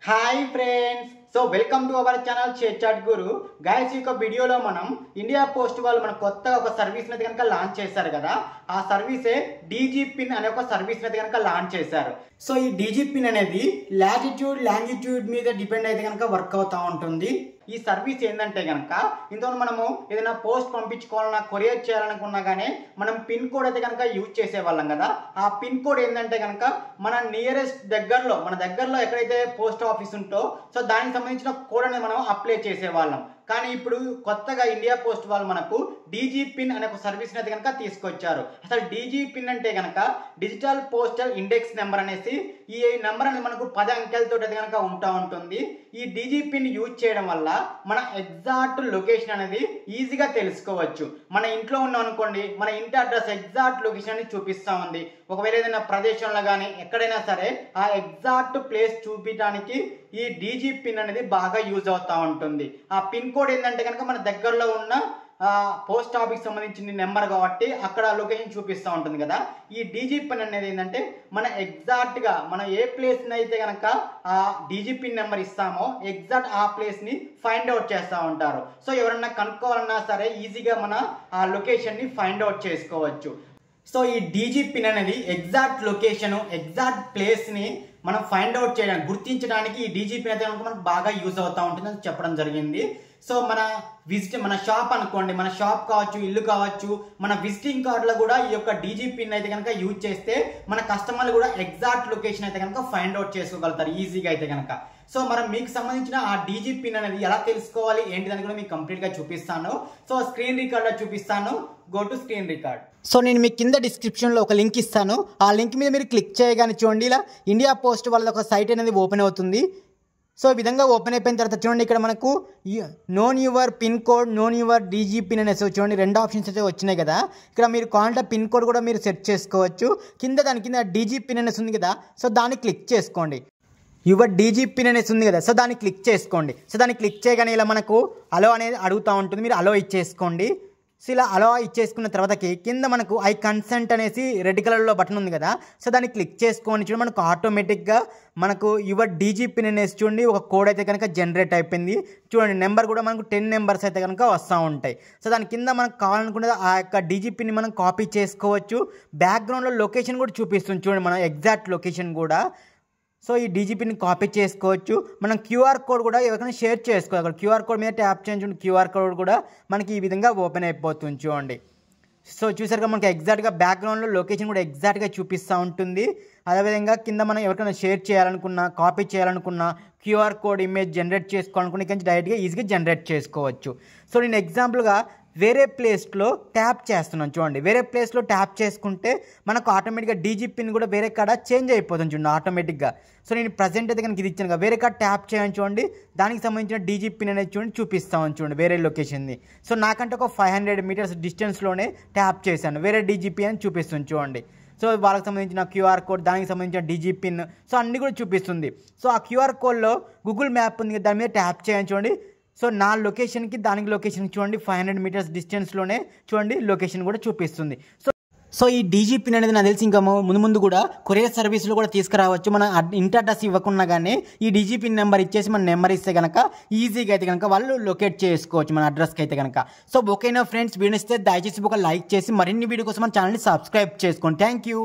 Hi friends, so welcome to our channel ShareChat Guru. Guys, ఈ వీడియోలో మనం India post వాళ్ళు మన కొత్తగా ఒక సర్వీస్ అనేది కనుక లాంచ్ చేశారు కదా. ఆ సర్వీసే డీజీ పిన్ అనే ఒక సర్వీస్ అనేది కనుక లాంచ్ చేశారు. సో ఈ డీజీ పిన్ అనేది లాటిట్యూడ్ లాంగిట్యూడ్ మీద డిపెండ్ అయితే కనుక వర్క్ అవుతూ ఉంటుంది. ఈ సర్వీస్ ఏంటంటే కనుక ఇంతలో మనము ఏదైనా పోస్ట్ పంపించుకోవాలన్నా కొరియర్ చేయాలనుకున్నా కానీ మనం పిన్ కోడ్ అయితే కనుక యూజ్ చేసేవాళ్ళం కదా. ఆ పిన్ కోడ్ ఏంటంటే కనుక మన నియరెస్ట్ దగ్గరలో ఎక్కడైతే పోస్ట్ ఆఫీస్ ఉంటో సో దానికి సంబంధించిన కోడ్ అనేది మనం అప్లై చేసేవాళ్ళం. కానీ ఇప్పుడు కొత్తగా ఇండియా పోస్ట్ వాళ్ళు మనకు డీజీ పిన్ అనే ఒక సర్వీస్ అయితే కనుక తీసుకొచ్చారు. అసలు డీజీ పిన్ అంటే కనుక డిజిటల్ పోస్టల్ ఇండెక్స్ నెంబర్ అనేసి ఈ నెంబర్ అనేది మనకు 10 అంకెలతో అయితే కనుక ఉంటుంది. ఈ డీజీ పిన్ యూజ్ చేయడం వల్ల మన ఎగ్జాక్ట్ లొకేషన్ అనేది ఈజీగా తెలుసుకోవచ్చు. మన ఇంట్లో ఉన్నాం అనుకోండి, మన ఇంటి అడ్రస్ ఎగ్జాక్ట్ లొకేషన్ అని చూపిస్తూ ఉంది. ఒకవేళ ఏదైనా ప్రదేశంలో కానీ ఎక్కడైనా సరే ఆ ఎగ్జాక్ట్ ప్లేస్ చూపించడానికి ఈ డీజీ పిన్ అనేది బాగా యూజ్ అవుతూ ఉంటుంది. ఆ పిన్ కోడ్ ఏంటంటే కనుక మన దగ్గరలో ఉన్న పోస్ట్ ఆఫీస్ సంబంధించిన నెంబర్ కాబట్టి అక్కడ లొకేషన్ చూపిస్తూ ఉంటుంది కదా. ఈ డీజీ పిన్ అనేది ఏంటంటే మన ఎగ్జాక్ట్గా మనం ఏ ప్లేస్ని అయితే కనుక ఆ డీజీ పిన్ నెంబర్ ఇస్తామో ఎగ్జాక్ట్ ఆ ప్లేస్ని ఫైండ్ అవుట్ చేస్తూ ఉంటారు. సో ఎవరన్నా కనుక్కోవాలన్నా సరే ఈజీగా మన ఆ లొకేషన్ని ఫైండ్ అవుట్ చేసుకోవచ్చు. సో ఈ డీజీ పిన్ అనేది ఎగ్జాక్ట్ లొకేషన్ ఎగ్జాక్ట్ ప్లేస్ని మనం ఫైండ్ అవుట్ చేయడానికి గుర్తించడానికి ఈ డీజీ పిన్ అయితే మనకు బాగా యూజ్ అవుతూ ఉంటుందని చెప్పడం జరిగింది. సో మన షాప్ అనుకోండి, మన షాప్ కావచ్చు, ఇల్లు కావచ్చు, మన విజిటింగ్ కార్డులో కూడా ఈ యొక్క డీజీ పిన్ అయితే కనుక యూజ్ చేస్తే మన కస్టమర్లు కూడా ఎగ్జాక్ట్ లొకేషన్ అయితే కనుక ఫైండ్ అవుట్ చేసుకోగలుగుతారు ఈజీగా అయితే కనుక. సో మనం మీకు సంబంధించిన ఆ డీజీ పిన్ అనేది ఎలా తెలుసుకోవాలి ఏంటిదని కూడా మీకు కంప్లీట్గా చూపిస్తాను. సో స్క్రీన్ రికార్డ్లో చూపిస్తాను. Go to screen record. So నేను మీకు కింద డిస్క్రిప్షన్లో ఒక లింక్ ఇస్తాను. ఆ లింక్ మీద మీరు క్లిక్ చేయగానే చూడండి, ఇలా ఇండియా పోస్ట్ వాళ్ళ ఒక సైట్ అనేది ఓపెన్ అవుతుంది. సో ఈ విధంగా ఓపెన్ అయిపోయిన తర్వాత చూడండి, ఇక్కడ మనకు known your pin code, known your DG pin అనేసి చూడండి 2 ఆప్షన్స్ అయితే వచ్చినాయి కదా. ఇక్కడ మీరు కావాలంటే పిన్ కోడ్ కూడా మీరు సెట్ చేసుకోవచ్చు. దాని కింద డీజీ పిన్ అనేసి ఉంది కదా, సో దాన్ని క్లిక్ చేసుకోండి. యువర్ డీజీ పిన్ అనేసి ఉంది కదా, సో దాన్ని క్లిక్ చేసుకోండి. సో దాన్ని క్లిక్ చేయగానే ఇలా మనకు అలో అనేది అడుగుతూ ఉంటుంది, మీరు అలో ఇచ్చేసుకోండి. సో ఇలా అలో ఇచ్చేసుకున్న తర్వాతకి కింద మనకు ఐ కన్సెంట్ అనేసి రెడ్ కలర్లో బటన్ ఉంది కదా, సో దాన్ని క్లిక్ చేసుకోండి. చూడండి మనకు ఆటోమేటిక్గా మనకు యువర్ డీజీ పిన్ అనేసి చూడండి ఒక కోడ్ అయితే కనుక జనరేట్ అయిపోయింది. చూడండి నెంబర్ కూడా మనకు 10 నెంబర్స్ అయితే కనుక వస్తూ ఉంటాయి. సో దాని కింద మనకు కావాలనుకునే ఆ యొక్క డీజీ పిన్ని మనం కాపీ చేసుకోవచ్చు. బ్యాక్గ్రౌండ్లో లొకేషన్ కూడా చూపిస్తుంది చూడండి, మన ఎగ్జాక్ట్ లొకేషన్ కూడా. సో ఈ డీజీ పిన్ని కాపీ చేసుకోవచ్చు. మనం క్యూఆర్ కోడ్ కూడా ఎవరికైనా షేర్ చేసుకోవాలి. అక్కడ క్యూఆర్ కోడ్ మీద ట్యాప్ చేయండి, క్యూఆర్ కోడ్ కూడా మనకి ఈ విధంగా ఓపెన్ అయిపోతుంది చూడండి. సో చూసారుగా మనకి ఎగ్జాక్ట్గా బ్యాక్గ్రౌండ్లో లొకేషన్ కూడా ఎగ్జాక్ట్గా చూపిస్తూ ఉంటుంది. అదేవిధంగా కింద మనం ఎవరికైనా షేర్ చేయాలనుకున్నా, కాపీ చేయాలనుకున్నా, క్యూఆర్ కోడ్ ఇమేజ్ జనరేట్ చేసుకోవాలనుకున్న ఇక్కడ నుంచి డైరెక్ట్గా ఈజీగా జనరేట్ చేసుకోవచ్చు. సో నేను ఎగ్జాంపుల్గా వేరే ప్లేస్లో ట్యాప్ చేస్తున్నాను చూడండి. వేరే ప్లేస్లో ట్యాప్ చేసుకుంటే మనకు ఆటోమేటిక్గా డీజీ పిన్ కూడా వేరే కాడ చేంజ్ అయిపోతుంది చూడండి ఆటోమేటిక్గా. సో నేను ప్రజెంట్ అయితే కనుక ఇది ఇచ్చాను కదా, వేరే కాడ ట్యాప్ చేయని చూడండి, దానికి సంబంధించిన డీజీ పిన్ అనేది చూడండి చూపిస్తామని చూడండి వేరే లొకేషన్ది. సో నాకంటే ఒక 500 మీటర్స్ డిస్టెన్స్లోనే ట్యాప్ చేశాను, వేరే డీజీ పిన్ అని చూపిస్తుంది చూడండి. సో వాళ్ళకి సంబంధించిన క్యూఆర్ కోడ్, దానికి సంబంధించిన డీజీ పిన్, సో అన్నీ కూడా చూపిస్తుంది. సో ఆ క్యూఆర్ కోడ్లో గూగుల్ మ్యాప్ ఉంది కదా, దాని మీద ట్యాప్ చేయని చూడండి. సో నా లొకేషన్కి దానికి లొకేషన్కి చూడండి 500 మీటర్స్ డిస్టెన్స్లోనే చూడండి లొకేషన్ కూడా చూపిస్తుంది. సో ఈ డీజీ పిన్ అనేది నాకు తెలిసి ఇంకా ముందు కూడా కొరియర్ సర్వీస్లో కూడా తీసుకురావచ్చు. మన ఇంటి అడ్రస్ ఇవ్వకుండా కానీ ఈ డీజీ పిన్ నెంబర్ ఇచ్చేసి మన నెంబర్ ఇస్తే కనుక ఈజీగా అయితే కనుక వాళ్ళు లొకేట్ చేసుకోవచ్చు మన అడ్రస్కి అయితే కనుక. సో ఓకేనా ఫ్రెండ్స్, వీడియో ఇస్తే దయచేసి ఒక లైక్ చేసి మరిన్ని వీడియో కోసం మన ఛానల్ని సబ్స్క్రైబ్ చేసుకోండి. Thank you.